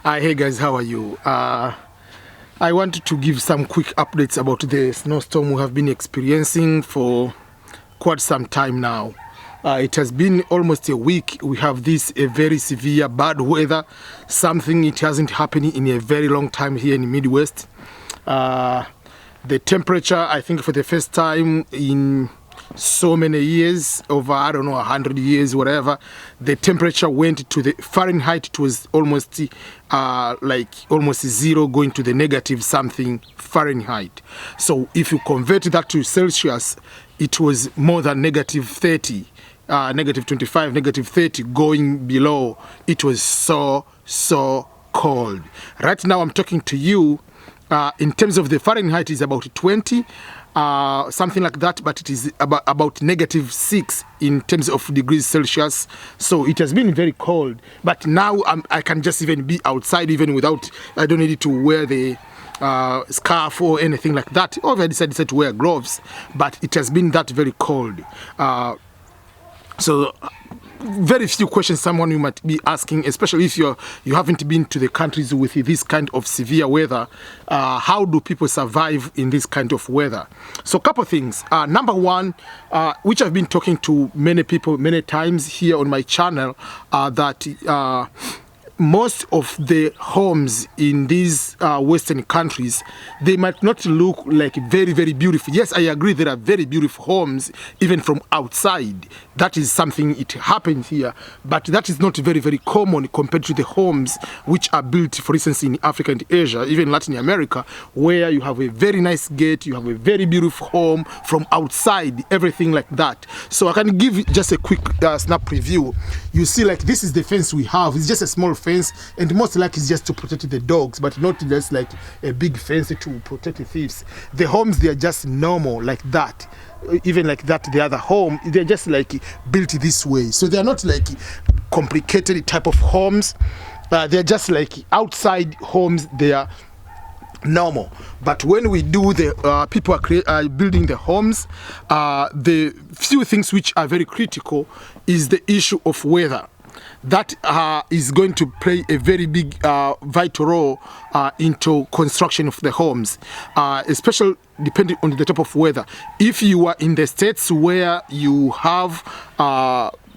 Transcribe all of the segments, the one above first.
Hey guys, how are you? I wanted to give some quick updates about the snowstorm we have been experiencing for quite some time now. It has been almost a week. We have this a very severe bad weather, something it hasn't happened in a very long time here in the Midwest. The temperature, I think for the first time in so many years, over I don't know 100 years, whatever, the temperature went to the Fahrenheit. It was almost like almost zero, going to the negative something Fahrenheit. So if you convert that to Celsius, it was more than negative 30, negative 25, negative 30, going below. It was so cold. Right now I'm talking to you. In terms of the Fahrenheit, is about 20, something like that, but it is about negative 6 in terms of degrees Celsius. So it has been very cold. But now I can just even be outside even without, I don't need to wear the scarf or anything like that. Or I decided to wear gloves, but it has been that very cold. So very few questions someone you might be asking, especially if you haven't been to the countries with this kind of severe weather. How do people survive in this kind of weather? So a couple things. Number one, which I've been talking to many people many times here on my channel, that most of the homes in these Western countries, they might not look like very, very beautiful. Yes, I agree, there are very beautiful homes, even from outside. That is something, it happens here, but that is not very, very common compared to the homes which are built, for instance, in Africa and Asia, even Latin America, where you have a very nice gate, you have a very beautiful home from outside, everything like that. So I can give just a quick snap preview. You see, like, this is the fence we have. It's just a small fence, and most likely it's just to protect the dogs, but not just like a big fence to protect the thieves. The homes, they are just normal like that. Even like that, the other home, they're just like built this way. So they're not like complicated type of homes. They're just like outside homes. They are normal. But when we do the people are building the homes, the few things which are very critical is the issue of weather. That is going to play a very big vital role into construction of the homes, especially depending on the type of weather. If you are in the states where you have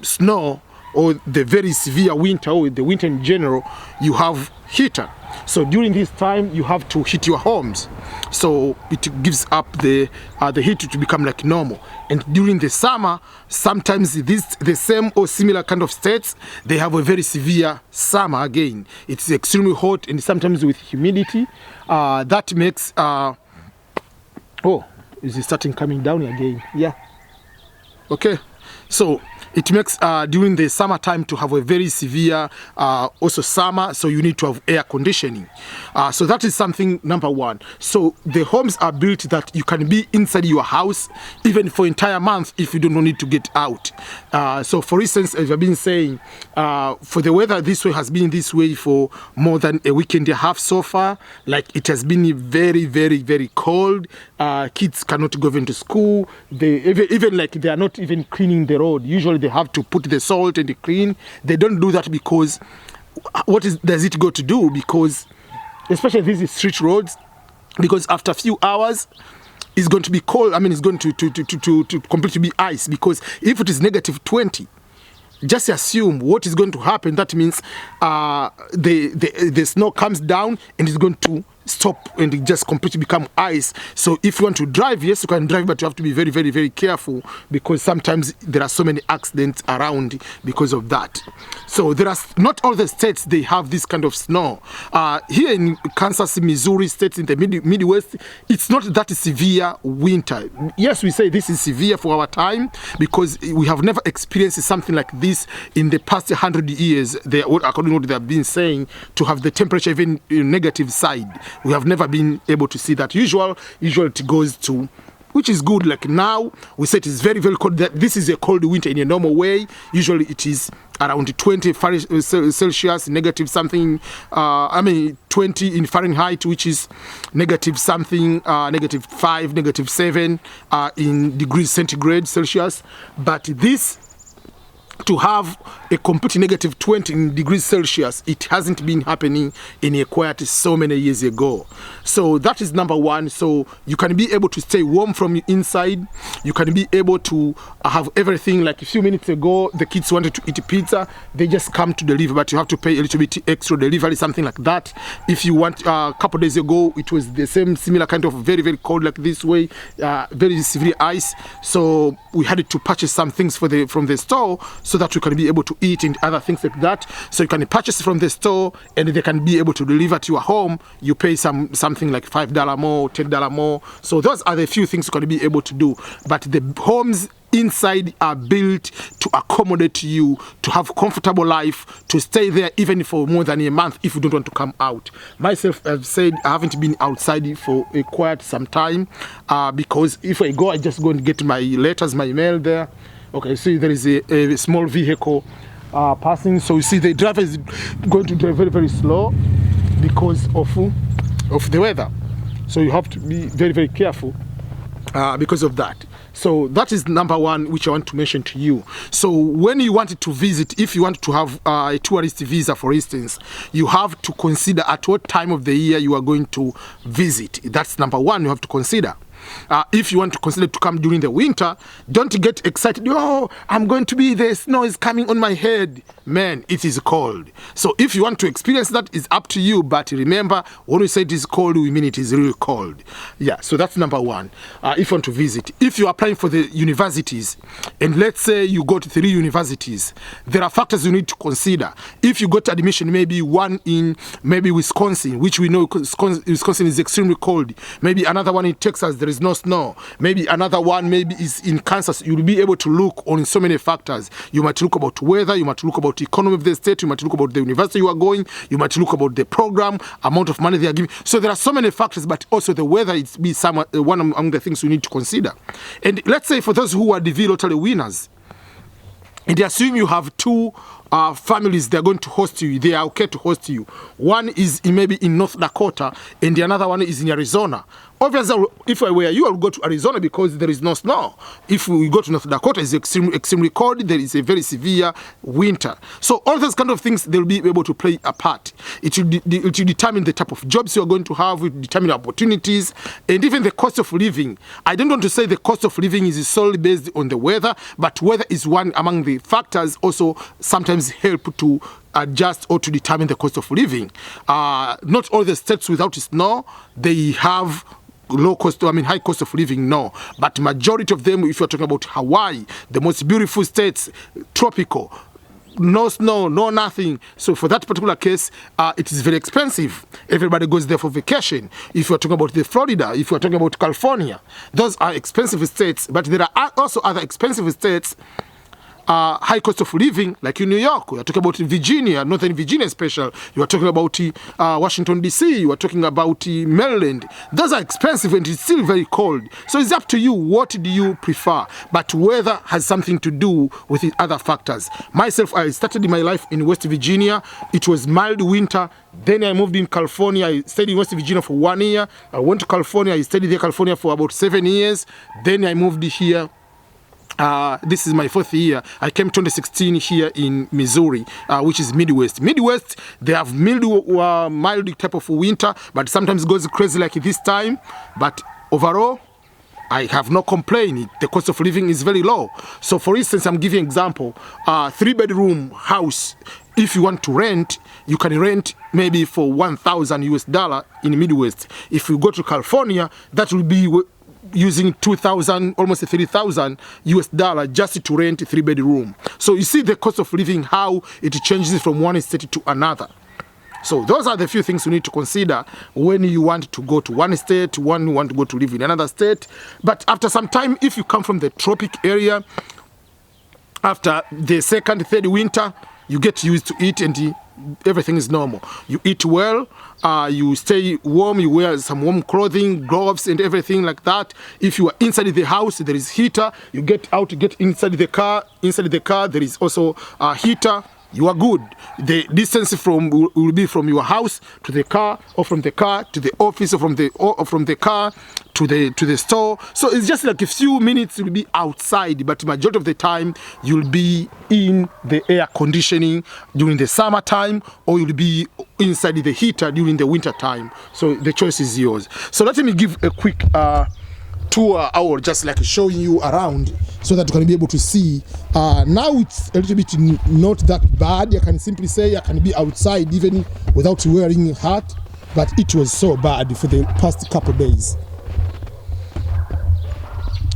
snow or the very severe winter, or the winter in general, you have heater. So during this time, you have to heat your homes. So it gives up the heat to become like normal. And during the summer, sometimes the same or similar kind of states, they have a very severe summer again. It's extremely hot, and sometimes with humidity. That makes... oh, is it starting coming down again? Yeah. Okay. So it makes during the summertime to have a very severe also summer, so you need to have air conditioning. So that is something number one. So the homes are built that you can be inside your house even for entire month if you do not need to get out. So for instance, as I've been saying, for the weather this way has been this way for more than a week and a half so far. Like, it has been very, very, very cold. Kids cannot go into school. They even like they are not even cleaning the road. Usually they have to put the salt and the clean. They don't do that because does it go to do? Because especially these street roads, because after a few hours it's going to be cold. I mean, it's going to completely be ice, because if it is negative 20, just assume what is going to happen. That means the snow comes down and it's going to stop and it just completely become ice. So if you want to drive, yes, you can drive, but you have to be very, very, very careful, because sometimes there are so many accidents around because of that. So there are not all the states they have this kind of snow. Here in Kansas, Missouri states in the Midwest, it's not that severe winter. Yes, we say this is severe for our time because we have never experienced something like this in the past 100 years. According to what they have been saying, to have the temperature even negative side. We have never been able to see that. Usually it goes to, which is good. Like now, we say it is very, very cold. That this is a cold winter in a normal way. Usually it is around 20 Celsius, negative something, 20 in Fahrenheit, which is negative something, negative 5, negative 7 in degrees centigrade Celsius. But this to have a complete negative 20 degrees Celsius. It hasn't been happening in Equator so many years ago. So that is number one. So you can be able to stay warm from inside. You can be able to have everything. Like a few minutes ago, the kids wanted to eat pizza. They just come to deliver, but you have to pay a little bit extra delivery, something like that. If you want, a couple days ago, it was the same similar kind of very, very cold like this way, very severe ice. So we had to purchase some things from the store, so that you can be able to eat and other things like that. So you can purchase from the store and they can be able to deliver to your home. You pay something like $5 more, $10 more. So those are the few things you can be able to do. But the homes inside are built to accommodate you, to have comfortable life, to stay there even for more than a month if you don't want to come out. Myself, I've said I haven't been outside for quite some time because if I go, I just go and get my letters, my mail there. Okay, see there is a small vehicle passing. So you see the driver is going to drive very, very slow because of the weather. So you have to be very, very careful because of that. So that is number one, which I want to mention to you. So when you wanted to visit, if you want to have a tourist visa, for instance, you have to consider at what time of the year you are going to visit. That's number one you have to consider. If you want to consider to come during the winter, don't get excited. Oh, I'm going to be there. Snow is coming on my head. Man, it is cold. So if you want to experience that, it's up to you. But remember, when we say it is cold, we mean it is really cold. Yeah, so that's number one. If you want to visit. If you are applying for the universities, and let's say you go to 3 universities, there are factors you need to consider. If you got admission, maybe one in maybe Wisconsin, which we know Wisconsin is extremely cold. Maybe another one in Texas, there is no snow. Maybe another one maybe is in Kansas. You'll be able to look on so many factors. You might look about weather, you might look about economy of the state, you might look about the university you are going, you might look about the program, amount of money they are giving. So there are so many factors, but also the weather is one among the things we need to consider. And let's say for those who are DV lottery winners, and assume you have 2 families they're going to host you, they are okay to host you. One is maybe in North Dakota and the another one is in Arizona. Obviously, if I were you, I would go to Arizona because there is no snow. If we go to North Dakota, it's extremely cold. There is a very severe winter. So all those kind of things, they'll be able to play a part. It will determine the type of jobs you are going to have, it will determine opportunities, and even the cost of living. I don't want to say the cost of living is solely based on the weather, but weather is one among the factors also sometimes help to adjust or to determine the cost of living. Not all the states without snow, they have high cost of living, no. But majority of them, if you're talking about Hawaii, the most beautiful states, tropical, no snow, no nothing. So for that particular case, it is very expensive. Everybody goes there for vacation. If you're talking about the Florida, if you're talking about California, those are expensive states. But there are also other expensive states, high cost of living, like in New York. We are talking about Virginia, Northern Virginia special. You are talking about Washington, D.C. You are talking about Maryland. Those are expensive and it's still very cold. So it's up to you. What do you prefer? But weather has something to do with the other factors. Myself, I started my life in West Virginia. It was mild winter. Then I moved in California. I stayed in West Virginia for 1 year. I went to California. I stayed there California for about 7 years. Then I moved here. This is my 4th year. I came 2016 here in Missouri, which is Midwest. Midwest, they have mild type of winter, but sometimes goes crazy like this time. But overall, I have no complaint. The cost of living is very low. So for instance, I'm giving an example. 3-bedroom house, if you want to rent, you can rent maybe for $1,000 in Midwest. If you go to California, that will be using $2,000, almost $3,000 just to rent a 3-bedroom. So you see the cost of living, how it changes from one state to another. So those are the few things you need to consider when you want to go to one state, when you want to go to live in another state. But after some time, if you come from the tropic area, after the 2nd, 3rd winter, you get used to it and everything is normal. You eat well, you stay warm, you wear some warm clothing, gloves and everything like that. If you are inside the house, there is heater. You get out, get inside the car. Inside the car, there is also a heater. you are good. The distance will be from your house to the car, or from the car to the office, or from the car to the store. So it's just like a few minutes you'll be outside, but majority of the time you'll be in the air conditioning during the summertime, or you'll be inside the heater during the winter time. So the choice is yours. So let me give a quick tour, or just like showing you around, so that you can be able to see. Now it's a little bit not that bad. I can simply say I can be outside even without wearing a hat, but it was so bad for the past couple of days.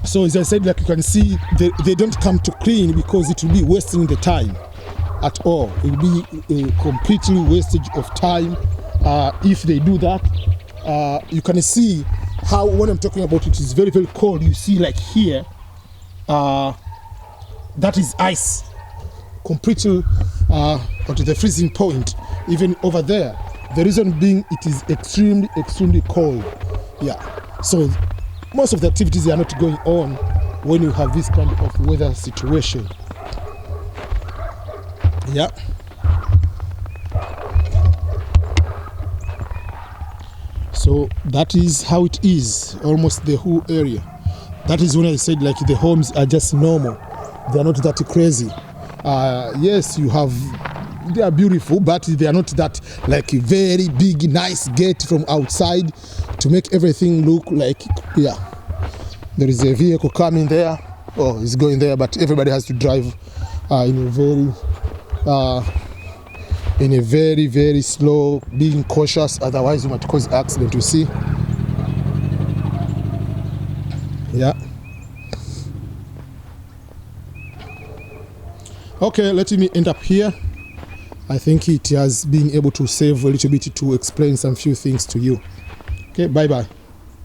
So as I said, like you can see, they don't come to clean because it will be wasting the time at all. It will be a completely wastage of time if they do that. You can see how, when I'm talking about it, is very, very cold. You see, like here, that is ice, completely to the freezing point. Even over there, the reason being it is extremely, extremely cold. Yeah, so most of the activities are not going on when you have this kind of weather situation. Yeah. So that is how it is, almost the whole area. That is when I said like the homes are just normal. They are not that crazy. Yes, you have, they are beautiful, but they are not that like a very big, nice gate from outside to make everything look like, yeah. There is a vehicle coming there. Oh, it's going there, but everybody has to drive in a very, very slow, being cautious, otherwise you might cause accident, you see. Yeah. Okay, let me end up here. I think it has been able to save a little bit to explain some few things to you. Okay, bye bye.